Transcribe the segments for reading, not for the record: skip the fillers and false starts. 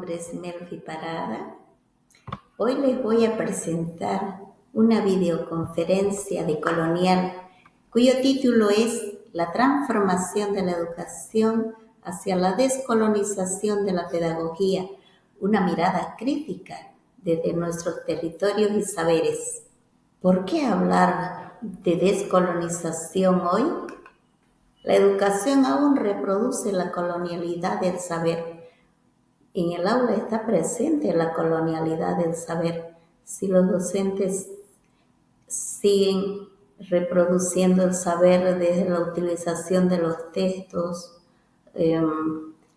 nombre es Melfi Parada. Hoy les voy a presentar una videoconferencia de Colonial, cuyo título es La transformación de la educación hacia la descolonización de la pedagogía, una mirada crítica desde nuestros territorios y saberes. ¿Por qué hablar de descolonización hoy? La educación aún reproduce la colonialidad del saber. En el aula está presente la colonialidad del saber. Si los docentes siguen reproduciendo el saber desde la utilización de los textos,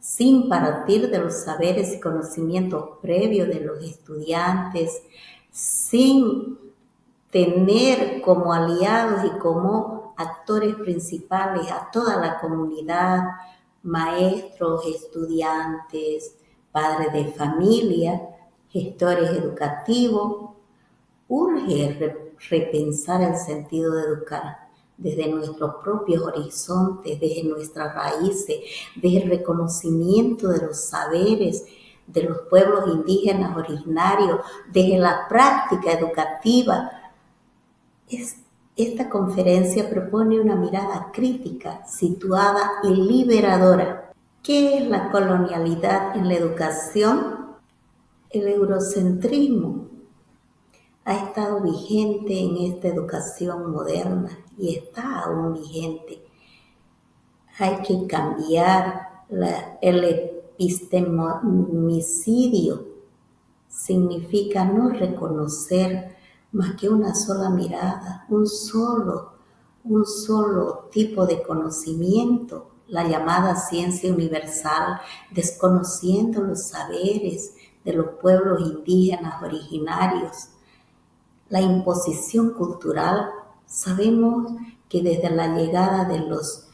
sin partir de los saberes y conocimientos previos de los estudiantes, sin tener como aliados y como actores principales a toda la comunidad, maestros, estudiantes, padres de familia, gestores educativos, urge repensar el sentido de educar desde nuestros propios horizontes, desde nuestras raíces, desde el reconocimiento de los saberes de los pueblos indígenas originarios, desde la práctica educativa. Esta conferencia propone una mirada crítica, situada y liberadora. ¿Qué es la colonialidad en la educación? El eurocentrismo ha estado vigente en esta educación moderna y está aún vigente. Hay que cambiar el epistemicidio. Significa no reconocer más que una sola mirada, un solo tipo de conocimiento, la llamada ciencia universal, desconociendo los saberes de los pueblos indígenas originarios. La imposición cultural, sabemos que desde la llegada de los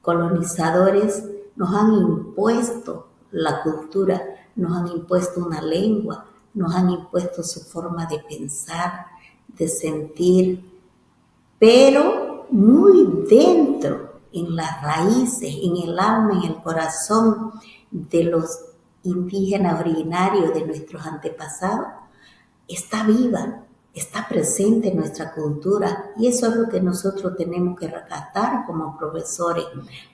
colonizadores nos han impuesto la cultura, nos han impuesto una lengua, nos han impuesto su forma de pensar, de sentir, pero muy dentro, en las raíces, en el alma, en el corazón de los indígenas originarios de nuestros antepasados, está viva, está presente en nuestra cultura, y eso es lo que nosotros tenemos que rescatar como profesores,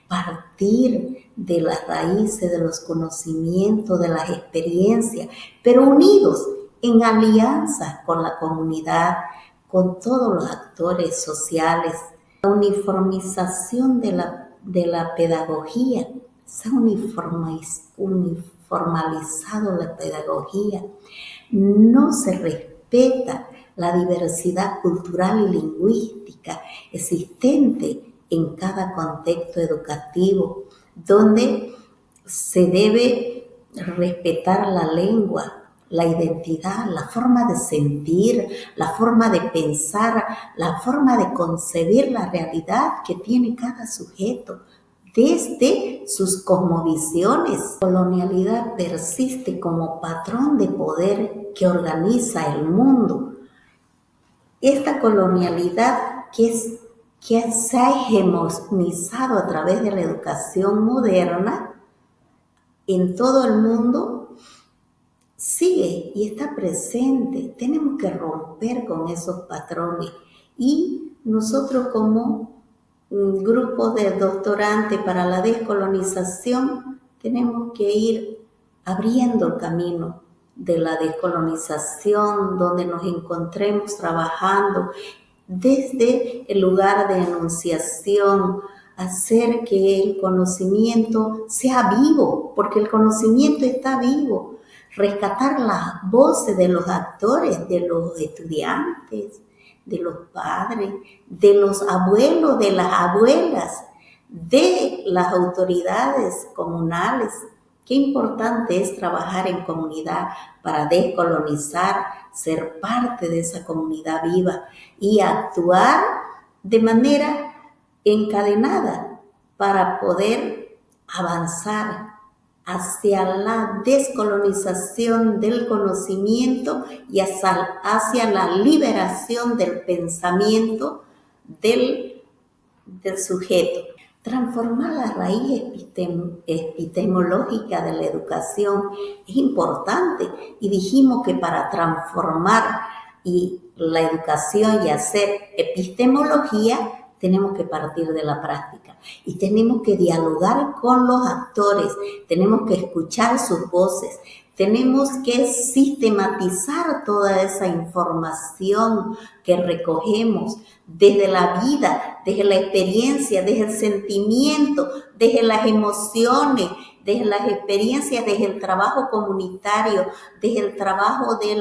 partir de las raíces, de los conocimientos, de las experiencias, pero unidos en alianza con la comunidad, con todos los actores sociales. La uniformización de la pedagogía, se ha uniformalizado la pedagogía, no se respeta la diversidad cultural y lingüística existente en cada contexto educativo, donde se debe respetar la lengua, la identidad, la forma de sentir, la forma de pensar, la forma de concebir la realidad que tiene cada sujeto desde sus cosmovisiones. La colonialidad persiste como patrón de poder que organiza el mundo. Esta colonialidad que se ha hegemonizado a través de la educación moderna en todo el mundo sigue y está presente. Tenemos que romper con esos patrones, y nosotros como un grupo de doctorantes para la descolonización tenemos que ir abriendo el camino de la descolonización, donde nos encontremos trabajando desde el lugar de enunciación, hacer que el conocimiento sea vivo, porque el conocimiento está vivo, rescatar las voces de los actores, de los estudiantes, de los padres, de los abuelos, de las abuelas, de las autoridades comunales. Qué importante es trabajar en comunidad para descolonizar, ser parte de esa comunidad viva y actuar de manera encadenada para poder avanzar hacia la descolonización del conocimiento y hacia la liberación del pensamiento del sujeto. Transformar la raíz epistemológica de la educación es importante, y dijimos que para transformar la educación y hacer epistemología tenemos que partir de la práctica y tenemos que dialogar con los actores, tenemos que escuchar sus voces, tenemos que sistematizar toda esa información que recogemos desde la vida, desde la experiencia, desde el sentimiento, desde las emociones, desde las experiencias, desde el trabajo comunitario, desde el trabajo de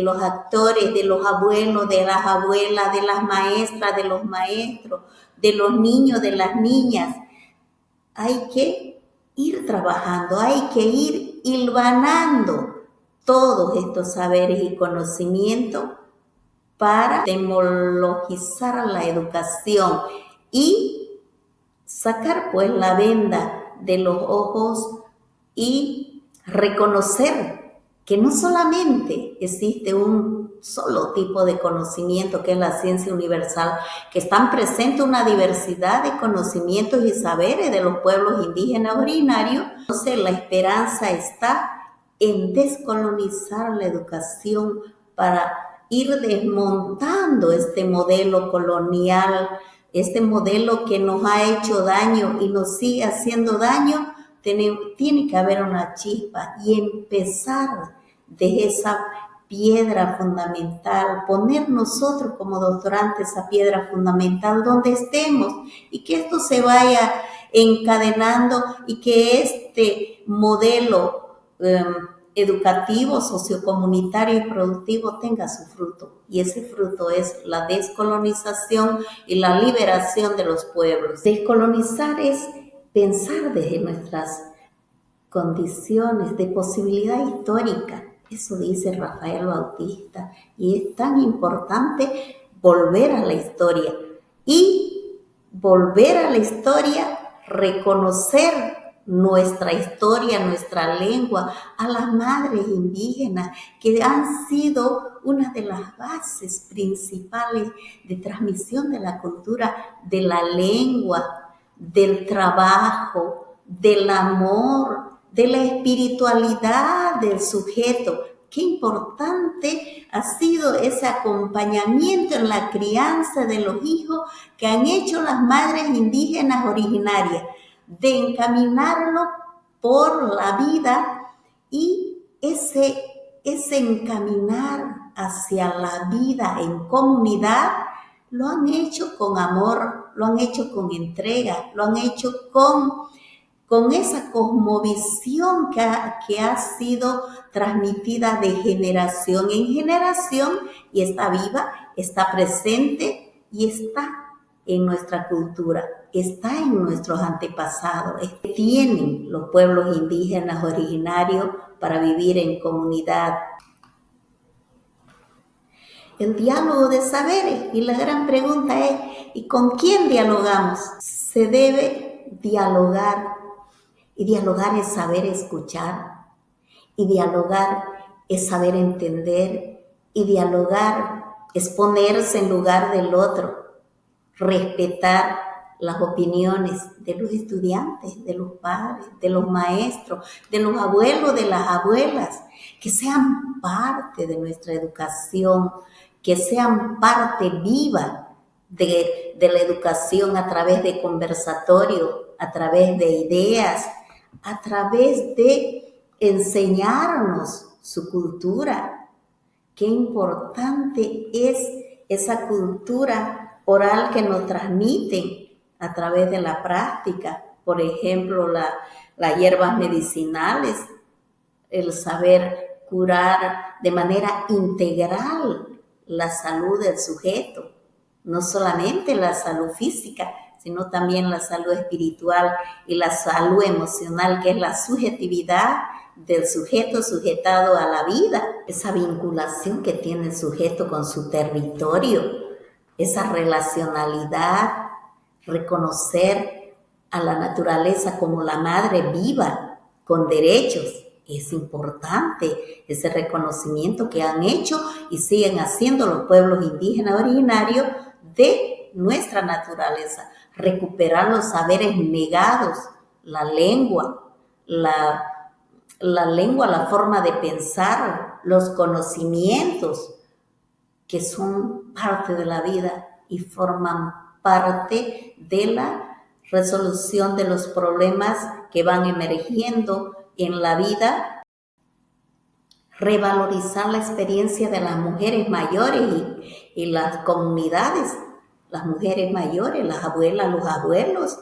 los actores, de los abuelos, de las abuelas, de las maestras, de los maestros, de los niños, de las niñas. Hay que ir trabajando, hay que ir hilvanando todos estos saberes y conocimientos para epistemologizar la educación y sacar pues la venda de los ojos y reconocer que no solamente existe un solo tipo de conocimiento, que es la ciencia universal, que están presentes una diversidad de conocimientos y saberes de los pueblos indígenas originarios. Entonces la esperanza está en descolonizar la educación para ir desmontando este modelo colonial, este modelo que nos ha hecho daño y nos sigue haciendo daño. Tiene que haber una chispa y empezar desde esa piedra fundamental, poner nosotros como doctorantes esa piedra fundamental donde estemos, y que esto se vaya encadenando y que este modelo educativo, sociocomunitario y productivo tenga su fruto, y ese fruto es la descolonización y la liberación de los pueblos. Descolonizar es pensar desde nuestras condiciones de posibilidad histórica. Eso dice Rafael Bautista, y es tan importante volver a la historia y volver a la historia, reconocer nuestra historia, nuestra lengua, a las madres indígenas que han sido una de las bases principales de transmisión de la cultura, de la lengua, del trabajo, del amor, de la espiritualidad del sujeto. Qué importante ha sido ese acompañamiento en la crianza de los hijos que han hecho las madres indígenas originarias, de encaminarlo por la vida, y ese encaminar hacia la vida en comunidad lo han hecho con amor, lo han hecho con entrega, lo han hecho con esa cosmovisión que ha sido transmitida de generación en generación, y está viva, está presente y está en nuestra cultura, está en nuestros antepasados. Tienen los pueblos indígenas originarios para vivir en comunidad. El diálogo de saberes, y la gran pregunta es, ¿y con quién dialogamos? Se debe dialogar, y dialogar es saber escuchar, y dialogar es saber entender, y dialogar es ponerse en lugar del otro, respetar las opiniones de los estudiantes, de los padres, de los maestros, de los abuelos, de las abuelas, que sean parte de nuestra educación, que sean parte viva de la educación a través de conversatorio, a través de ideas, a través de enseñarnos su cultura. Qué importante es esa cultura oral que nos transmiten a través de la práctica. Por ejemplo, las hierbas medicinales, el saber curar de manera integral la salud del sujeto, no solamente la salud física, sino también la salud espiritual y la salud emocional, que es la subjetividad del sujeto sujetado a la vida, esa vinculación que tiene el sujeto con su territorio, esa relacionalidad, reconocer a la naturaleza como la madre viva, con derechos. Es importante ese reconocimiento que han hecho y siguen haciendo los pueblos indígenas originarios de nuestra naturaleza. recuperar los saberes negados, la lengua, la forma de pensar, los conocimientos que son parte de la vida y forman parte de la resolución de los problemas que van emergiendo en la vida. Revalorizar la experiencia de las mujeres mayores y las comunidades, las mujeres mayores, las abuelas, los abuelos,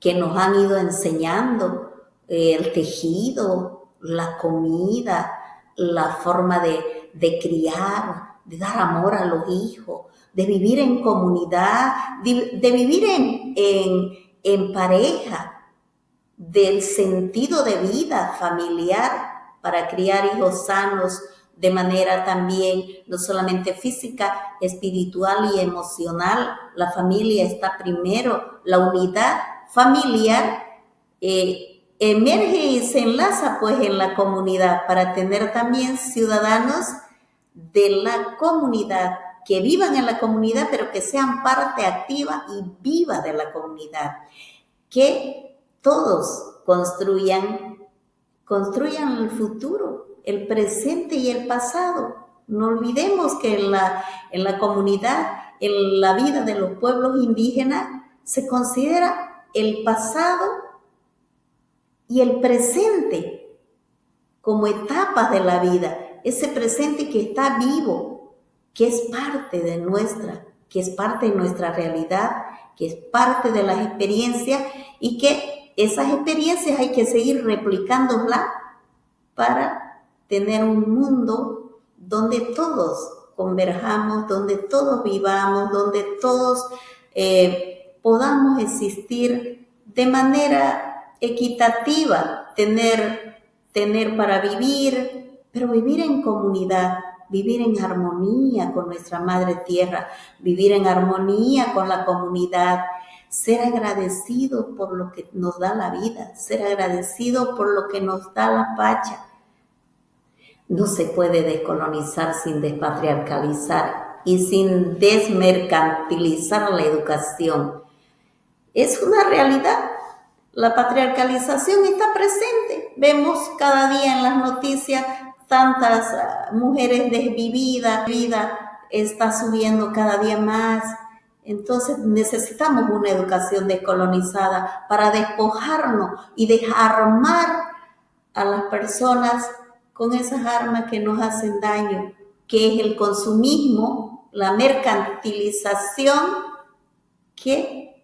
que nos han ido enseñando el tejido, la comida, la forma de criar, de dar amor a los hijos, de vivir en comunidad, de vivir en pareja, del sentido de vida familiar para criar hijos sanos de manera también no solamente física, espiritual y emocional. La familia está primero, la unidad familiar emerge y se enlaza pues en la comunidad para tener también ciudadanos de la comunidad, que vivan en la comunidad, pero que sean parte activa y viva de la comunidad, que todos construyan el futuro, el presente y el pasado. No olvidemos que en la comunidad, en la vida de los pueblos indígenas, se considera el pasado y el presente como etapas de la vida. Ese presente que está vivo, que es parte de nuestra realidad, que es parte de las experiencias y que esas experiencias hay que seguir replicándolas para tener un mundo donde todos converjamos, donde todos vivamos, donde todos podamos existir de manera equitativa, tener para vivir, pero vivir en comunidad, vivir en armonía con nuestra madre tierra, vivir en armonía con la comunidad, ser agradecido por lo que nos da la vida, ser agradecido por lo que nos da la pacha. No se puede descolonizar sin despatriarcalizar y sin desmercantilizar la educación. Es una realidad. La patriarcalización está presente. Vemos cada día en las noticias tantas mujeres desvividas, vida está subiendo cada día más. Entonces necesitamos una educación descolonizada para despojarnos y desarmar a las personas con esas armas que nos hacen daño, que es el consumismo, la mercantilización que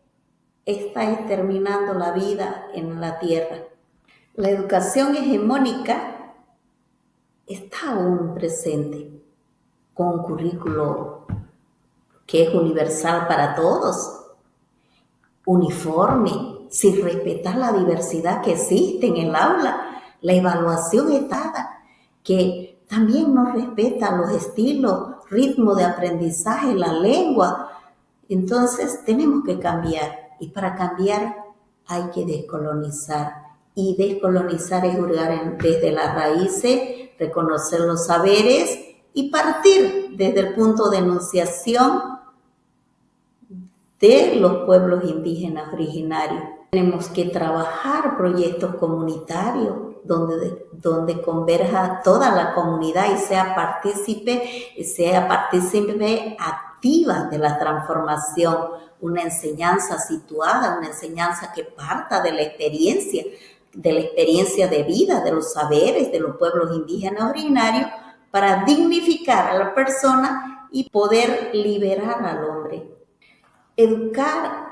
está exterminando la vida en la tierra. La educación hegemónica está aún presente con un currículo que es universal para todos, uniforme, sin respetar la diversidad que existe en el aula. La evaluación es dada, que también no respeta los estilos, ritmo de aprendizaje, la lengua. Entonces tenemos que cambiar, y para cambiar hay que descolonizar. Y descolonizar es hurgar desde las raíces, reconocer los saberes y partir desde el punto de enunciación de los pueblos indígenas originarios. Tenemos que trabajar proyectos comunitarios donde converja toda la comunidad y sea partícipe activa de la transformación, una enseñanza situada, una enseñanza que parta de la experiencia de vida, de los saberes de los pueblos indígenas originarios, para dignificar a la persona y poder liberar al hombre. Educar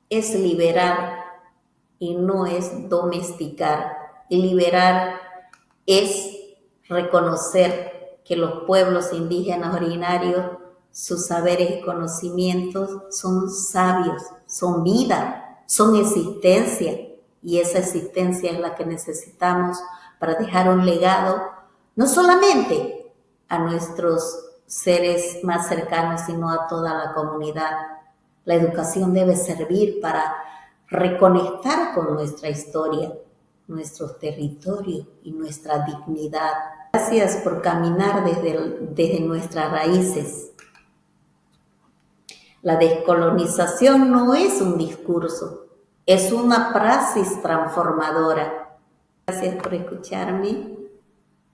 es liberar y no es domesticar. Liberar es reconocer que los pueblos indígenas originarios, sus saberes y conocimientos son sabios, son vida, son existencia, y esa existencia es la que necesitamos para dejar un legado, no solamente a nuestros seres más cercanos, sino a toda la comunidad. La educación debe servir para reconectar con nuestra historia, nuestros territorios y nuestra dignidad. Gracias por caminar desde nuestras raíces. La descolonización no es un discurso, es una praxis transformadora. Gracias por escucharme.